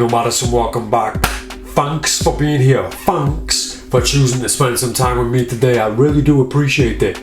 MADISON, welcome back. Thanks for being here. Thanks for choosing to spend some time with me today. I really do appreciate it.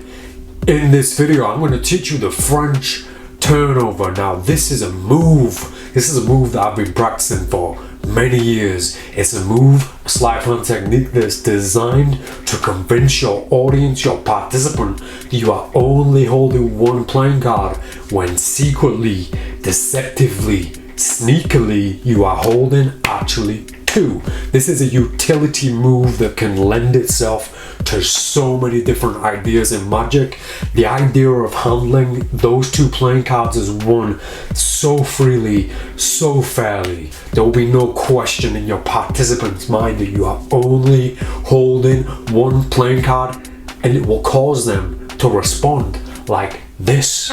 In this video, I'm going to teach you the French turnover. Now, this is a move. This is a move that I've been practicing for many years. It's a move, a sleight-of-hand technique that's designed to convince your audience, your participant, that you are only holding one playing card when secretly, deceptively, sneakily you are holding actually two. This is a utility move that can lend itself to so many different ideas in Magic. The idea of handling those two playing cards as one so freely, so fairly, there will be no question in your participant's mind that you are only holding one playing card, and it will cause them to respond like this.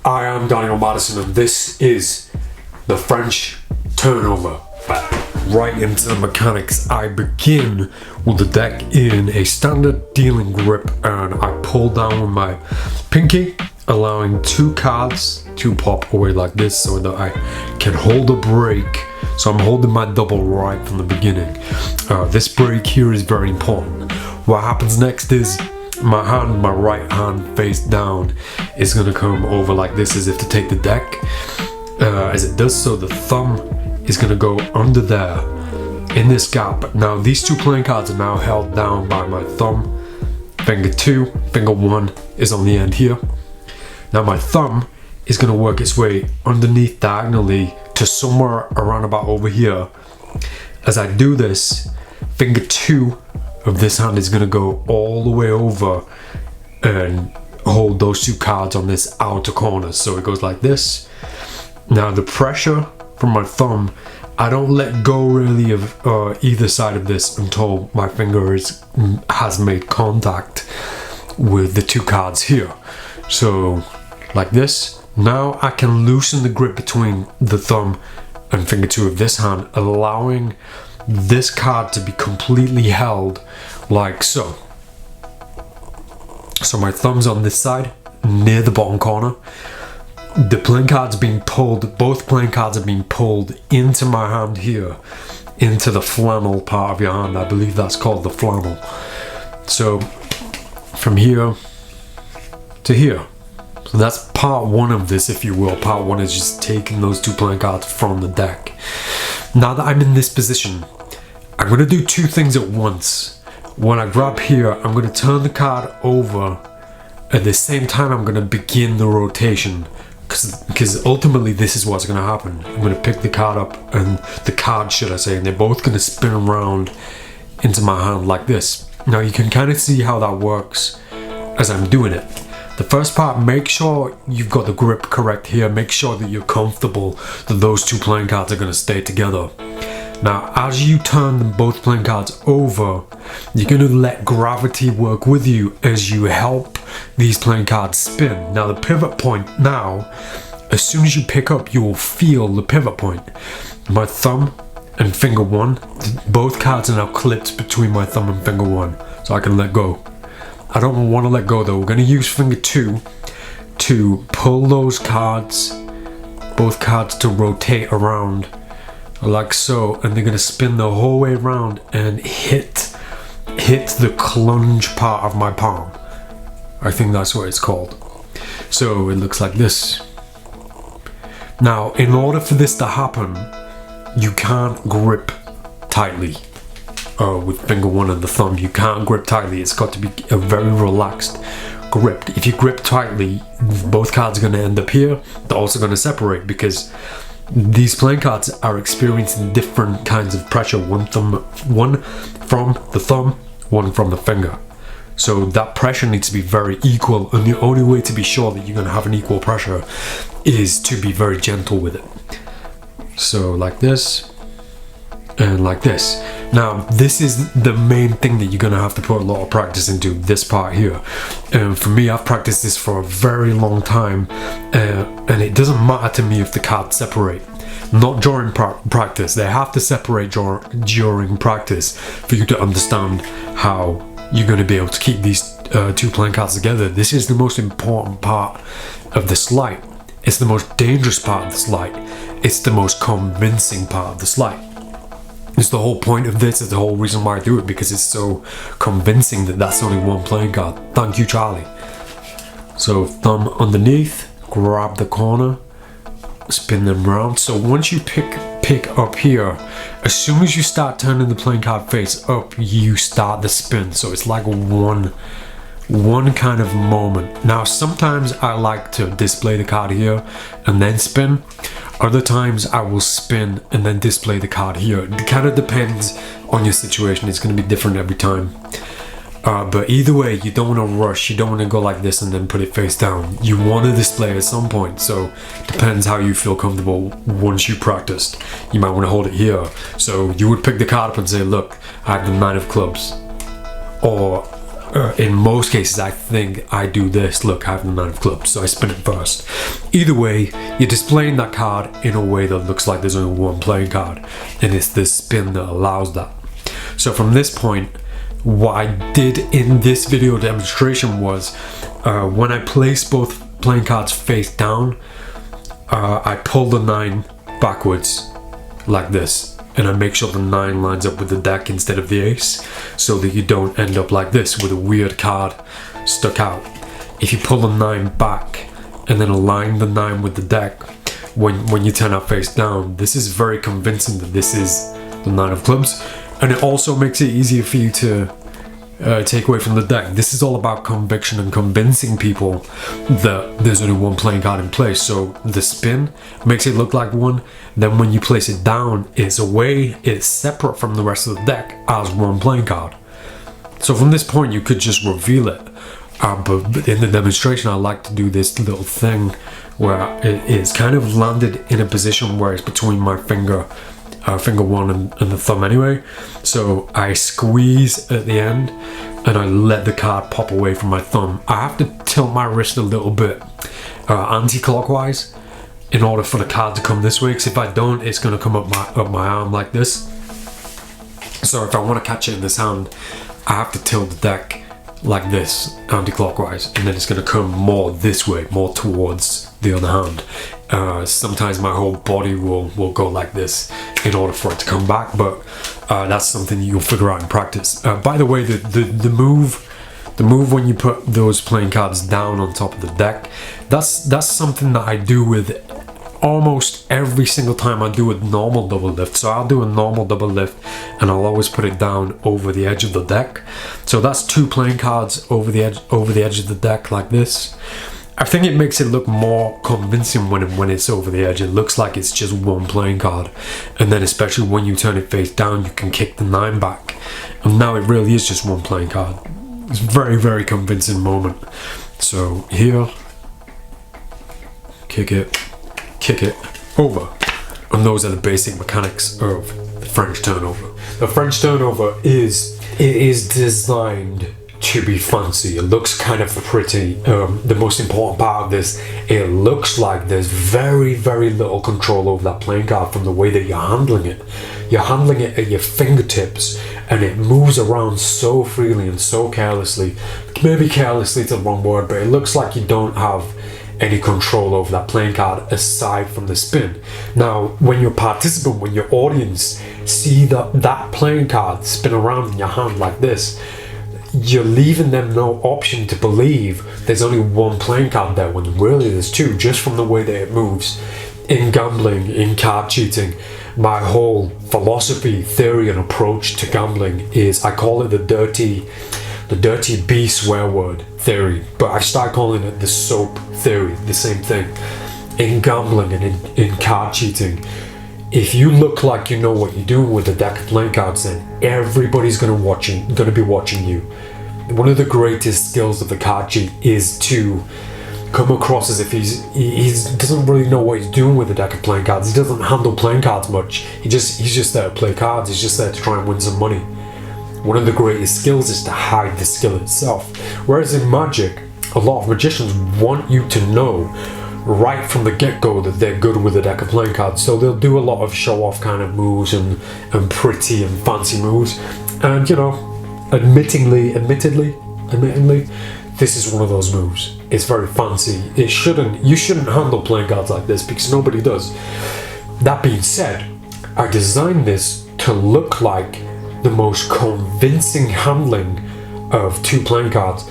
I am MADISON, and this is the French turnover. Right into the mechanics. I begin with the deck in a standard dealing grip, and I pull down with my pinky, allowing two cards to pop away like this so that I can hold a break. So I'm holding my double right from the beginning. This break here is very important. What happens next is my hand, my right hand face down, is going to come over like this as if to take the deck. As it does so, the thumb is going to go under there in this gap. Now these two playing cards are now held down by my thumb. Finger 2, finger 1 is on the end here. Now my thumb is going to work its way underneath diagonally to somewhere around about over here. As I do this, finger 2 of this hand is going to go all the way over and hold those two cards on this outer corner. So it goes like this. Now the pressure from my thumb, I don't let go really of either side of this until my finger has made contact with the two cards here. So like this. Now I can loosen the grip between the thumb and finger 2 of this hand, allowing this card to be completely held like so. So my thumb's on this side near the bottom corner. The playing cards being pulled, both playing cards are being pulled into my hand here, into the flannel part of your hand. I believe that's called the flannel. So from here to here. So that's part one of this, if you will. Part one is just taking those two playing cards from the deck. Now that I'm in this position, I'm going to do two things at once. When I grab here, I'm going to turn the card over. At the same time, I'm going to begin the rotation. Because ultimately, this is what's going to happen. I'm going to pick the card up, and the card, should I say, and they're both going to spin around into my hand like this. Now, you can kind of see how that works as I'm doing it. The first part, make sure you've got the grip correct here. Make sure that you're comfortable that those two playing cards are going to stay together. Now, as you turn them both playing cards over, you're going to let gravity work with you as you help these playing cards spin. Now, the pivot point now, as soon as you pick up, you will feel the pivot point. My thumb and finger 1, both cards are now clipped between my thumb and finger 1, so I can let go. I don't want to let go though. We're going to use finger 2 to pull those cards, both cards, to rotate around like so, and they're going to spin the whole way around and hit the clunge part of my palm. I think that's what it's called. So it looks like this. Now, in order for this to happen, you can't grip tightly. With finger 1 and the thumb, you can't grip tightly. It's got to be a very relaxed gripped. If you grip tightly, both cards are going to end up here. They're also going to separate because these playing cards are experiencing different kinds of pressure. One from the thumb, one from the finger. So that pressure needs to be very equal, and the only way to be sure that you're going to have an equal pressure is to be very gentle with it. So like this and like this. Now this is the main thing that you're going to have to put a lot of practice into, this part here. And for me, I've practiced this for a very long time, and it doesn't matter to me if the cards separate. Not during practice. They have to separate during practice for you to understand how you're going to be able to keep these two playing cards together. This is the most important part of the sleight. It's the most dangerous part of the sleight. It's the most convincing part of the sleight. It's the whole point of this. It's the whole reason why I do it, because it's so convincing that that's only one playing card. Thank you, Charlie. So thumb underneath, grab the corner, spin them round. So once you pick up here, as soon as you start turning the playing card face up, you start the spin. So it's like one kind of moment. Now sometimes I like to display the card here and then spin. Other times I will spin and then display the card here. It kind of depends on your situation. It's going to be different every time. But either way, you don't want to rush. You don't want to go like this and then put it face down. You want to display at some point. So depends how you feel comfortable once you practiced. You might want to hold it here. So you would pick the card up and say, look, I have the 9 of clubs. Or in most cases, I think I do this. Look, I have the 9 of clubs. So I spin it first. Either way, you're displaying that card in a way that looks like there's only one playing card. And it's this spin that allows that. So from this point, what I did in this video demonstration was when I placed both playing cards face down, I pull the 9 backwards like this, and I make sure the 9 lines up with the deck instead of the ace, so that you don't end up like this with a weird card stuck out. If you pull the 9 back and then align the 9 with the deck, when you turn out face down, this is very convincing that this is the 9 of clubs. And it also makes it easier for you to take away from the deck. This is all about conviction and convincing people that there's only one playing card in place. So the spin makes it look like one. Then when you place it down, it's away. It's separate from the rest of the deck as one playing card. So from this point, you could just reveal it. But in the demonstration, I like to do this little thing where it's kind of landed in a position where it's between my finger 1 and the thumb anyway. So I squeeze at the end and I let the card pop away from my thumb. I have to tilt my wrist a little bit anti-clockwise in order for the card to come this way, because if I don't, it's going to come up my arm like this. So if I want to catch it in this hand, I have to tilt the deck like this, anti-clockwise, and then it's going to come more this way, more towards the other hand. Sometimes my whole body will go like this in order for it to come back, but that's something you'll figure out in practice. By the way, the move when you put those playing cards down on top of the deck, that's something that I do with almost every single time I do a normal double lift. So I'll do a normal double lift and I'll always put it down over the edge of the deck. So that's 2 playing cards over the edge of the deck like this. I think it makes it look more convincing when it's over the edge. It looks like it's just one playing card. And then especially when you turn it face down, you can kick the 9 back. And now it really is just one playing card. It's a very, very convincing moment. So here, kick it over. And those are the basic mechanics of the French turnover. The French turnover is designed to be fancy. It looks kind of pretty. The most important part of this, it looks like there's very, very little control over that playing card from the way that you're handling it. You're handling it at your fingertips and it moves around so freely and so carelessly. Maybe carelessly is the wrong word, but it looks like you don't have any control over that playing card aside from the spin. Now, when your participant, when your audience see that playing card spin around in your hand like this, you're leaving them no option to believe there's only one playing card there when really there's 2, just from the way that it moves. In gambling, in card cheating, my whole philosophy, theory and approach to gambling is, I call it the dirty B swear word, theory, but I start calling it the soap theory, the same thing. In gambling and in card cheating, if you look like you know what you're doing with a deck of playing cards, then everybody's gonna be watching you. One of the greatest skills of the card cheat is to come across as if he doesn't really know what he's doing with a deck of playing cards. He doesn't handle playing cards much. He's just there to play cards. He's just there to try and win some money. One of the greatest skills is to hide the skill itself. Whereas in Magic, a lot of magicians want you to know right from the get-go that they're good with a deck of playing cards. So they'll do a lot of show-off kind of moves and pretty and fancy moves. And you know, admittedly, this is one of those moves. It's very fancy. You shouldn't handle playing cards like this because nobody does. That being said, I designed this to look like the most convincing handling of 2 playing cards.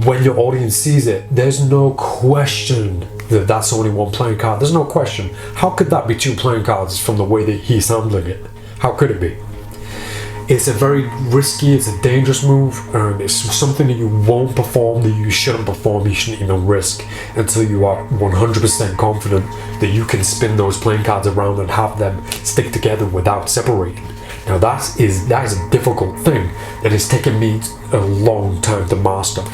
When your audience sees it, there's no question that that's only 1 playing card. There's no question. How could that be 2 playing cards from the way that he's handling it? How could it be? It's a very risky, it's a dangerous move, and it's something that you won't perform, that you shouldn't perform, you shouldn't even risk until you are 100% confident that you can spin those playing cards around and have them stick together without separating. Now that is a difficult thing, and it's taken me a long time to master.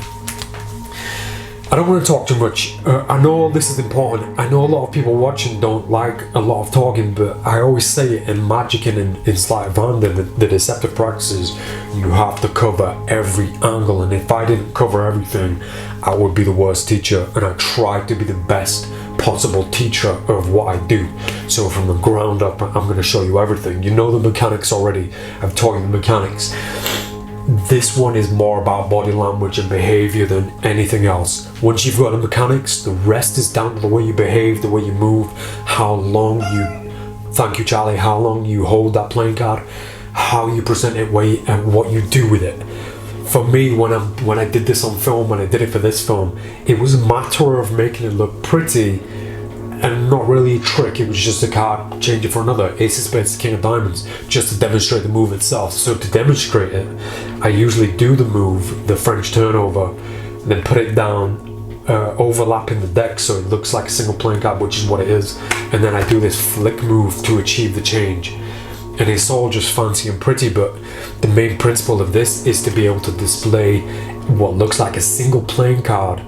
I don't want to talk too much. I know this is important. I know a lot of people watching don't like a lot of talking, but I always say it in Magic and in sleight-of-hand and the deceptive practices, you have to cover every angle, and if I didn't cover everything, I would be the worst teacher, and I try to be the best possible teacher of what I do. So from the ground up, I'm going to show you everything. You know the mechanics already. I've taught you the mechanics. This one is more about body language and behavior than anything else. Once you've got the mechanics, the rest is down to the way you behave, the way you move, how long you, thank you Charlie, how long you hold that playing card, how you present it, and what you do with it. For me, when I did this on film, when I did it for this film, it was a matter of making it look pretty and not really a trick. It was just a card, change it for another. Ace of Spades, King of Diamonds, just to demonstrate the move itself. So to demonstrate it, I usually do the move, the French turnover, then put it down, overlapping the deck so it looks like a single playing card, which is what it is. And then I do this flick move to achieve the change. And it's all just fancy and pretty, but the main principle of this is to be able to display what looks like a single playing card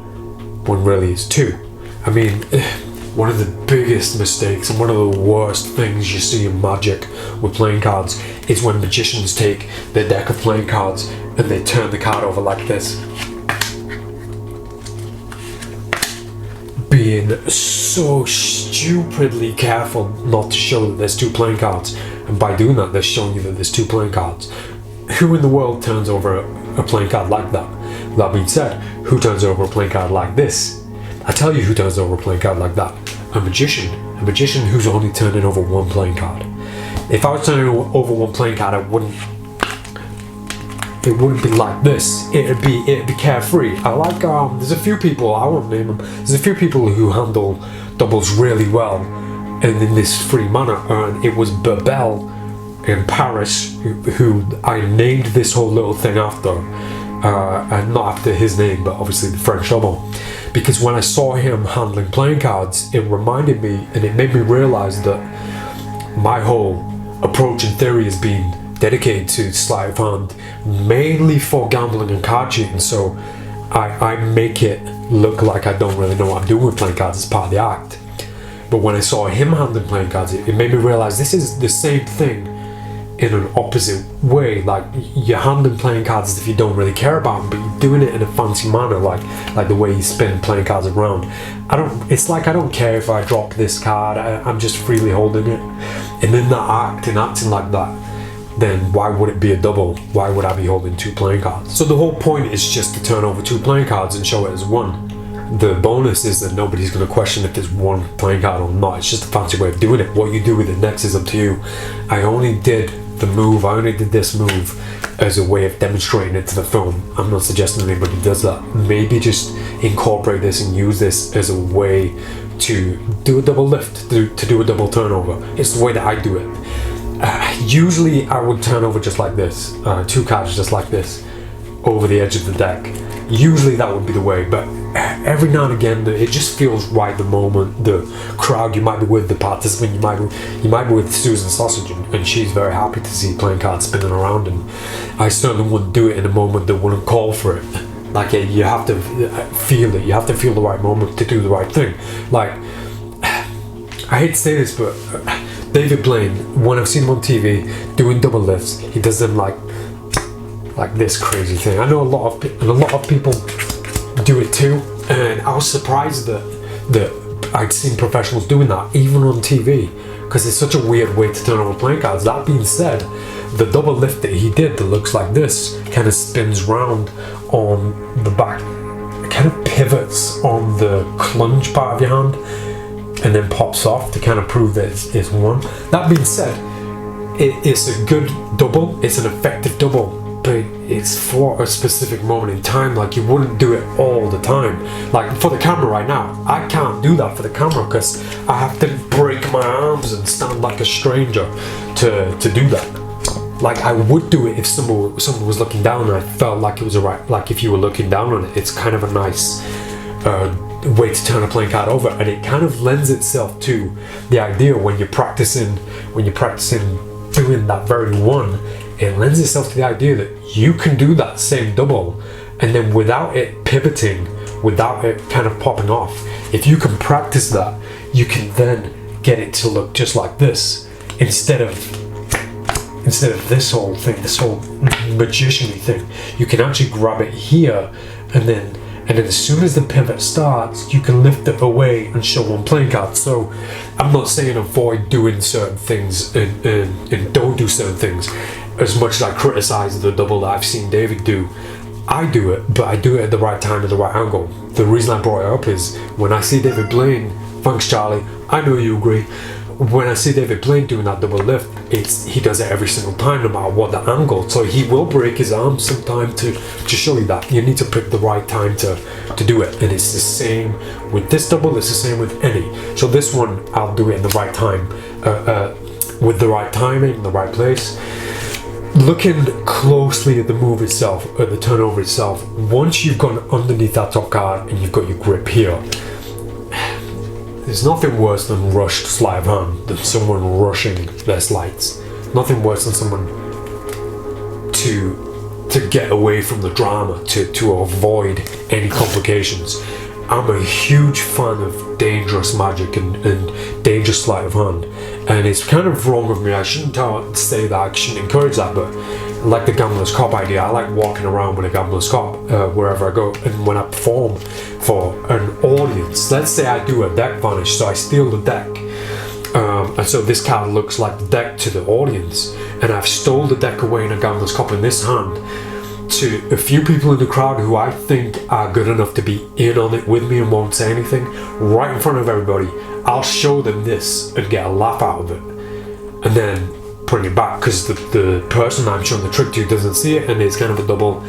when really it's 2. I mean, one of the biggest mistakes and one of the worst things you see in Magic with playing cards is when magicians take their deck of playing cards and they turn the card over like this. Being so stupidly careful not to show that there's 2 playing cards, and by doing that they're showing you that there's 2 playing cards. Who in the world turns over a playing card like that? That being said, who turns over a playing card like this? I tell you who turns over a playing card like that. A magician who's only turning over 1 playing card. If I was turning over 1 playing card, it wouldn't be like this. It'd be carefree. I like there's a few people, I won't name them, there's a few people who handle doubles really well and in this free manner, and it was Babel in Paris who I named this whole little thing after, and not after his name, but obviously the French double. Because when I saw him handling playing cards, it reminded me and it made me realize that my whole approach and theory has been dedicated to sleight of hand, mainly for gambling and card cheating. So I make it look like I don't really know what I'm doing with playing cards as part of the act. But when I saw him handling playing cards, it made me realize this is the same thing in an opposite way. Like, you're handling playing cards as if you don't really care about them, but you're doing it in a fancy manner, like the way you spin playing cards around. It's like I don't care if I drop this card, I'm just freely holding it. And in that act, in acting like that, then why would it be a double? Why would I be holding 2 playing cards? So the whole point is just to turn over 2 playing cards and show it as 1. The bonus is that nobody's going to question if there's 1 playing card or not. It's just a fancy way of doing it. What you do with it next is up to you. I only did this move as a way of demonstrating it to the film. I'm not suggesting anybody does that. Maybe just incorporate this and use this as a way to do a double lift, to do a double turnover. It's the way that I do it. Usually I would turn over just like this, 2 cards just like this, over the edge of the deck. usually that would be the way, but every now and again it just feels right the moment. The crowd you might be with, the participant you might be with Susan Sausage, and she's very happy to see playing cards spinning around, and I certainly wouldn't do it in a moment that wouldn't call for it. Like you have to feel it, you have to feel the right moment to do the right thing. Like, I hate to say this, but David Blaine, when I've seen him on TV doing double lifts, he does them like this crazy thing. I know a lot of people do it too, and I was surprised that I'd seen professionals doing that even on TV, because it's such a weird way to turn over playing cards. That being said, the double lift that he did that looks like this kind of spins round on the back, it kind of pivots on the clunge part of your hand and then pops off to kind of prove that it's one. That being said, it's a good double, it's an effective double, but it's for a specific moment in time. Like, you wouldn't do it all the time. Like for the camera right now, I can't do that for the camera because I have to break my arms and stand like a stranger to do that. Like, I would do it if someone was looking down and I felt like it was alright. Like, if you were looking down on it, it's kind of a nice way to turn a playing card over, and it kind of lends itself to the idea when you're practicing doing that very one. It lends itself to the idea that you can do that same double, and then without it pivoting, without it kind of popping off, if you can practice that, you can then get it to look just like this instead of this whole thing, this whole magician-y thing. You can actually grab it here, and then as soon as the pivot starts, you can lift it away and show one playing card. So I'm not saying avoid doing certain things and don't do certain things. As much as I criticize the double that I've seen David do, I do it, but I do it at the right time, at the right angle. The reason I brought it up is when I see David Blaine, thanks Charlie, I know you agree, when I see David Blaine doing that double lift, he does it every single time, no matter what the angle. So he will break his arm sometime to show you that. You need to pick the right time to do it. And it's the same with this double, it's the same with any. So this one, I'll do it in the right time, with the right timing, the right place. Looking closely at the move itself, at the turnover itself, once you've gone underneath that top card and you've got your grip here, there's nothing worse than rushed sleight of hand, than someone rushing their sleights. Nothing worse than someone to get away from the drama, to avoid any complications. I'm a huge fan of dangerous magic and dangerous sleight of hand, and it's kind of wrong of me. I shouldn't say that, I shouldn't encourage that, but like the gambler's cop idea, I like walking around with a gambler's cop wherever I go. And when I perform for an audience, let's say I do a deck vanish, so I steal the deck, and so this card looks like the deck to the audience, and I've stole the deck away in a gambler's cop in this hand to a few people in the crowd who I think are good enough to be in on it with me and won't say anything. Right in front of everybody, I'll show them this and get a laugh out of it, and then put it back because the person I'm showing the trick to doesn't see it, and it's kind of a double.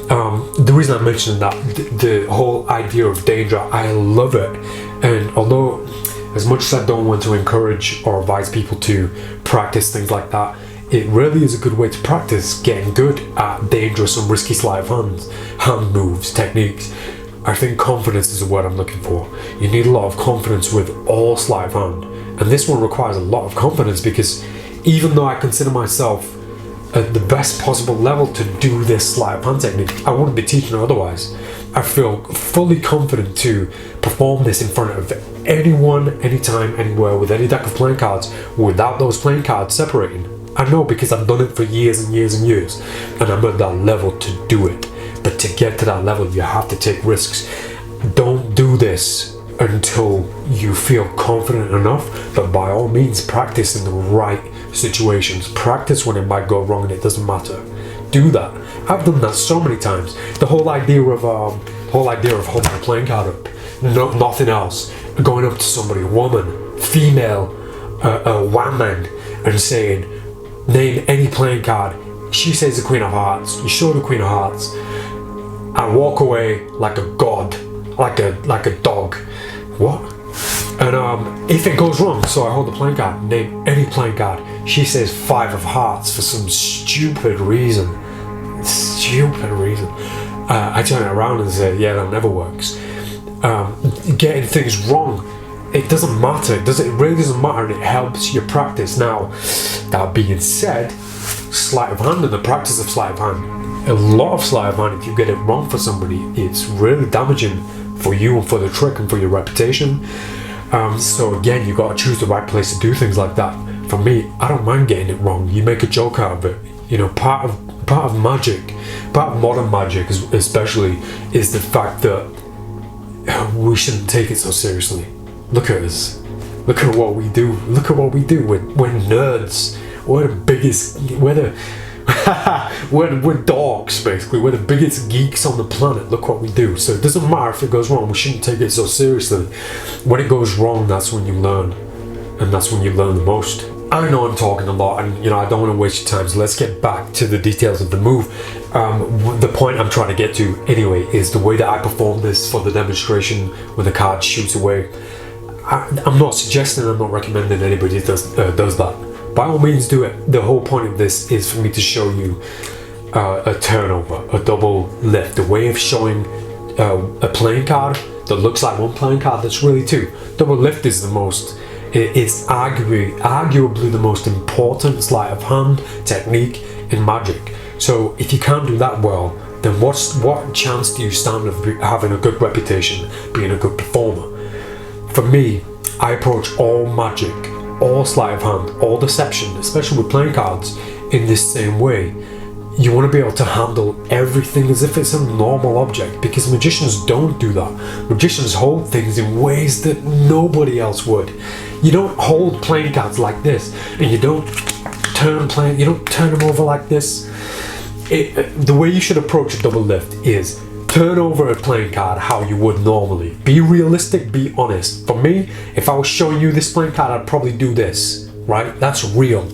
The reason I'm mentioning that, the whole idea of danger, I love it. And although as much as I don't want to encourage or advise people to practice things like that, it really is a good way to practice getting good at dangerous and risky sleight of hand moves, techniques. I think confidence is the word I'm looking for. You need a lot of confidence with all sleight of hand, and this one requires a lot of confidence, because even though I consider myself at the best possible level to do this sleight of hand technique, I wouldn't be teaching it otherwise. I feel fully confident to perform this in front of anyone, anytime, anywhere, with any deck of playing cards, without those playing cards separating. I know, because I've done it for years and years and years, and I'm at that level to do it. But to get to that level, you have to take risks. Don't do this until you feel confident enough, but by all means practice in the right situations. Practice when it might go wrong and it doesn't matter. Do that. I've done that so many times. The whole idea of holding a playing card up, nothing else, going up to somebody, a woman, female, a woman, and saying, name any playing card. She says the Queen of Hearts. You show the Queen of Hearts. I walk away like a god, like a dog. What? And if it goes wrong, so I hold the playing card, name any playing card. She says 5 of Hearts for some stupid reason. I turn it around and say, yeah, that never works. Getting things wrong, it doesn't matter. It really doesn't matter, and it helps your practice. Now, that being said, sleight of hand and the practice of sleight of hand, a lot of sleight of hand, if you get it wrong for somebody, it's really damaging for you and for the trick and for your reputation. So again, you got to choose the right place to do things like that. For me, I don't mind getting it wrong. You make a joke out of it. You know, part of magic, part of modern magic especially, is the fact that we shouldn't take it so seriously. Look at us. Look at what we do. Look at what we do. We're nerds. We're the biggest. We're dogs, basically. We're the biggest geeks on the planet. Look what we do. So it doesn't matter if it goes wrong. We shouldn't take it so seriously. When it goes wrong, that's when you learn, and that's when you learn the most. I know I'm talking a lot, and you know I don't want to waste your time. So let's get back to the details of the move. The point I'm trying to get to, anyway, is the way that I perform this for the demonstration when the card shoots away. I'm not suggesting, I'm not recommending anybody does that. By all means do it. The whole point of this is for me to show you a turnover, a double lift, a way of showing a playing card that looks like one playing card that's really two. Double lift is it's arguably the most important sleight of hand technique in magic. So if you can't do that well, then what chance do you stand of having a good reputation, being a good performer? For me, I approach all magic, all sleight of hand, all deception, especially with playing cards, in this same way. You want to be able to handle everything as if it's a normal object, because magicians don't do that. Magicians hold things in ways that nobody else would. You don't hold playing cards like this, and you don't turn them over like this. The way you should approach a double lift is turn over a playing card how you would normally. Be realistic, be honest. For me, if I was showing you this playing card, I'd probably do this, right? That's real.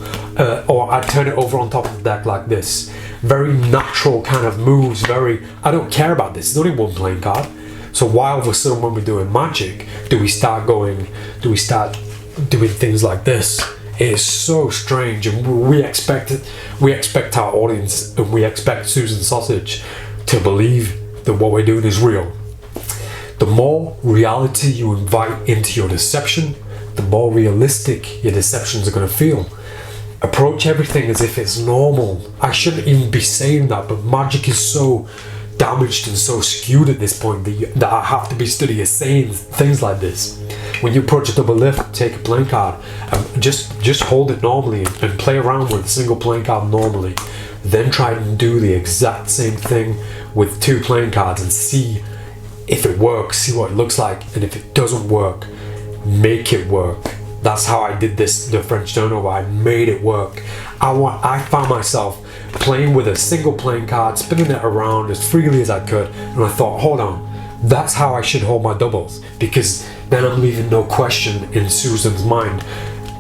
Or I'd turn it over on top of the deck like this. Very natural kind of moves, I don't care about this. It's only one playing card. So why all of a sudden when we're doing magic, do we start doing things like this? It is so strange, and we expect our audience, and we expect Susan Sausage to believe that what we're doing is real. The more reality you invite into your deception, the more realistic your deceptions are going to feel. Approach everything as if it's normal. I shouldn't even be saying that, but magic is so damaged and so skewed at this point that I have to be studying saying things like this. When you approach a double lift, take a playing card and just hold it normally and play around with a single playing card normally. Then try and do the exact same thing with two playing cards and see if it works, see what it looks like, and if it doesn't work, make it work. That's how I did the French turnover. I made it work. I found myself playing with a single playing card, spinning it around as freely as I could, and I thought, hold on, that's how I should hold my doubles, because then I'm leaving no question in Susan's mind.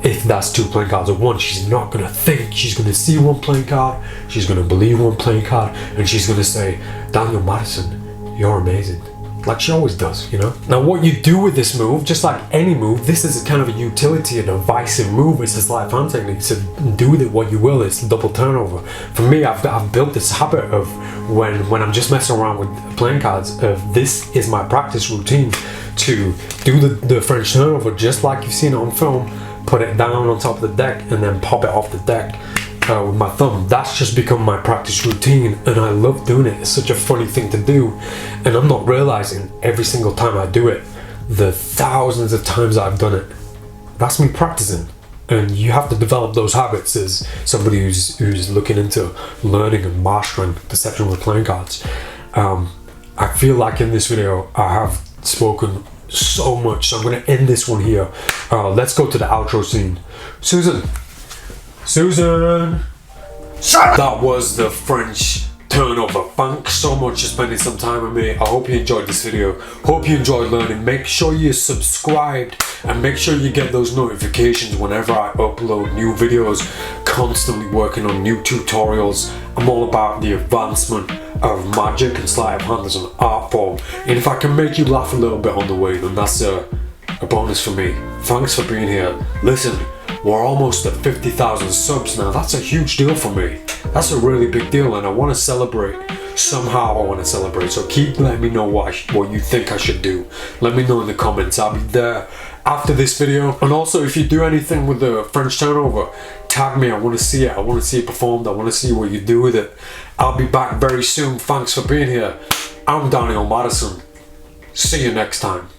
If that's two playing cards or one, she's not going to think. She's going to see one playing card, she's going to believe one playing card, and she's going to say, Daniel Madison, you're amazing. Like she always does, you know? Now what you do with this move, just like any move, this is a kind of a utility, an evasive move. It's a sleight of hand technique, so do with it what you will. It's double turnover. For me, I've built this habit of when I'm just messing around with playing cards, of this is my practice routine to do the French turnover just like you've seen it on film, put it down on top of the deck and then pop it off the deck with my thumb. That's just become my practice routine, and I love doing it. It's such a funny thing to do, and I'm not realizing every single time I do it, the thousands of times I've done it, that's me practicing. And you have to develop those habits as somebody who's looking into learning and mastering deception with playing cards. I feel like in this video I have spoken so much, so I'm going to end this one here. Let's go to the outro scene. Susan! That was the French turnover. Thanks so much for spending some time with me. I hope you enjoyed this video. Hope you enjoyed learning. Make sure you're subscribed and make sure you get those notifications whenever I upload new videos. Constantly working on new tutorials. I'm all about the advancement of magic and sleight of hand as an art form. And if I can make you laugh a little bit on the way, then that's a bonus for me. Thanks for being here. Listen, we're almost at 50,000 subs now. That's a huge deal for me. That's a really big deal, and I want to celebrate. Somehow I want to celebrate. So keep letting me know what you think I should do. Let me know in the comments. I'll be there after this video. And also, if you do anything with the French turnover, tag me. I want to see it. I want to see it performed. I want to see what you do with it. I'll be back very soon. Thanks for being here. I'm Daniel Madison. See you next time.